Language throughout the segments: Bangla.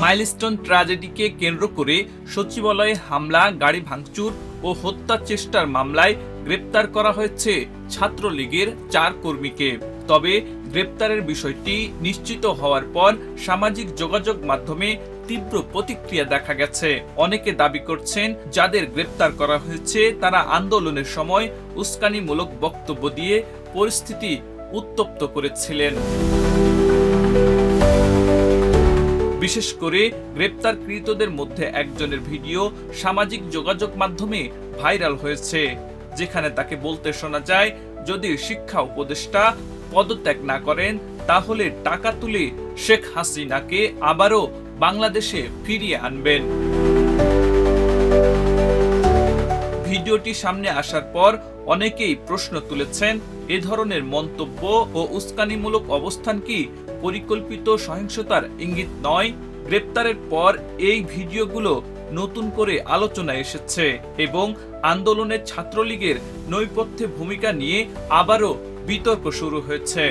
মাইলস্টোন ট্র্যাজেডিকে কেন্দ্র করে সচিবালয়ে হামলা, গাড়ি ভাঙচুর ও হত্যা চেষ্টার মামলায় গ্রেপ্তার করা হয়েছে ছাত্রলীগের 4 কর্মীকে। তবে গ্রেপ্তারের বিষয়টি নিশ্চিত হওয়ার পর সামাজিক যোগাযোগ মাধ্যমে তীব্র প্রতিক্রিয়া দেখা গেছে। অনেকে দাবি করছেন, যাদের গ্রেপ্তার করা হয়েছে তারা আন্দোলনের সময় উস্কানিমূলক বক্তব্য দিয়ে পরিস্থিতি উত্তপ্ত করেছিলেন। বিশেষ করে গ্রেপ্তারকৃতদের মধ্যে একজনের ভিডিও সামাজিক যোগাযোগ মাধ্যমে ভাইরাল হয়েছে, যেখানে তাকে বলতে শোনা যায়, যদি শিক্ষা উপদেষ্টা পদত্যাগ না করেন তাহলে টাকা তুলে শেখ হাসিনাকে আবারও বাংলাদেশে ফিরিয়ে আনবেন। ভিডিওটি সামনে আসার পর অনেকেই প্রশ্ন তুলেছেন, এ ধরনের মন্তব্য ও উস্কানিমূলক অবস্থান কি পরিকল্পিত সহিংসতার ইঙ্গিত নয়? গ্রেপ্তারের পর এই ভিডিওগুলো নতুন করে আলোচনায় এসেছে এবং আন্দোলনের ছাত্রলীগের নৈপথ্যে ভূমিকা নিয়ে আবারও বিতর্ক শুরু হয়েছে।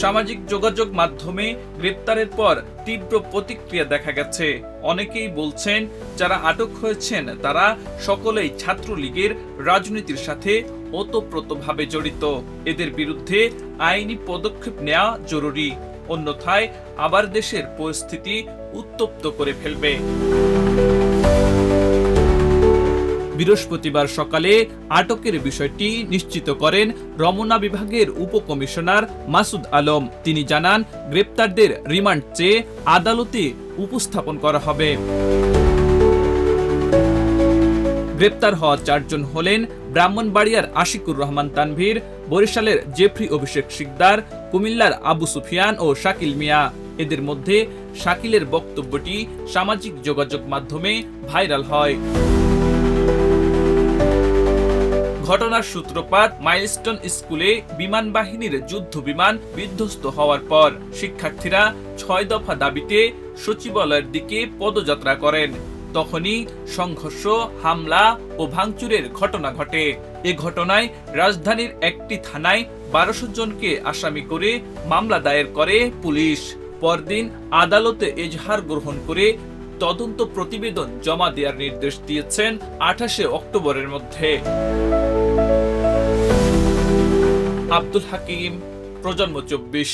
সামাজিক যোগাযোগ মাধ্যমে গ্রেপ্তারের পর তীব্র প্রতিক্রিয়া দেখা গেছে। অনেকেই বলছেন, যারা আটক হয়েছেন তারা সকলেই ছাত্রলীগের রাজনীতির সাথে ওতপ্রোতভাবে জড়িত। এদের বিরুদ্ধে আইনি পদক্ষেপ নেওয়া জরুরি, অন্যথায় আবার দেশের পরিস্থিতি উত্তপ্ত করে ফেলবে। বৃহস্পতিবার সকালে আটকের বিষয়টি নিশ্চিত করেন রমনা বিভাগের উপকমিশনার মাসুদ আলম। তিনি জানান, গ্রেপ্তারদের রিমান্ড চেয়ে আদালতে উপস্থাপন করা হবে। গ্রেপ্তার হওয়া 4 জন হলেন ব্রাহ্মণবাড়িয়ার আশিকুর রহমান তানভীর, বরিশালের জেফরি অভিষেক শিকদার, কুমিল্লার আবু সুফিয়ান ও শাকিল মিয়া। এদের মধ্যে শাকিলের বক্তব্যটি সামাজিক যোগাযোগ মাধ্যমে ভাইরাল হয়। ঘটনার সূত্রপাত মাইলস্টোন স্কুলে বিমান বাহিনীর যুদ্ধ বিমান বিধ্বস্ত হওয়ার পর শিক্ষার্থীরা 6 দফা দাবিতে সচিবালয়ের দিকে পদযাত্রা করেন। তখনই সংঘর্ষ, হামলা ও ভাঙচুরের ঘটনা ঘটে। এ ঘটনায় রাজধানীর একটি থানায় 1200 জনকে আসামি করে মামলা দায়ের করে পুলিশ। পরদিন আদালতে এজাহার গ্রহণ করে তদন্ত প্রতিবেদন জমা দেওয়ার নির্দেশ দিয়েছেন 28 অক্টোবরের মধ্যে। আব্দুল হাকিম, প্রজন্ম 24।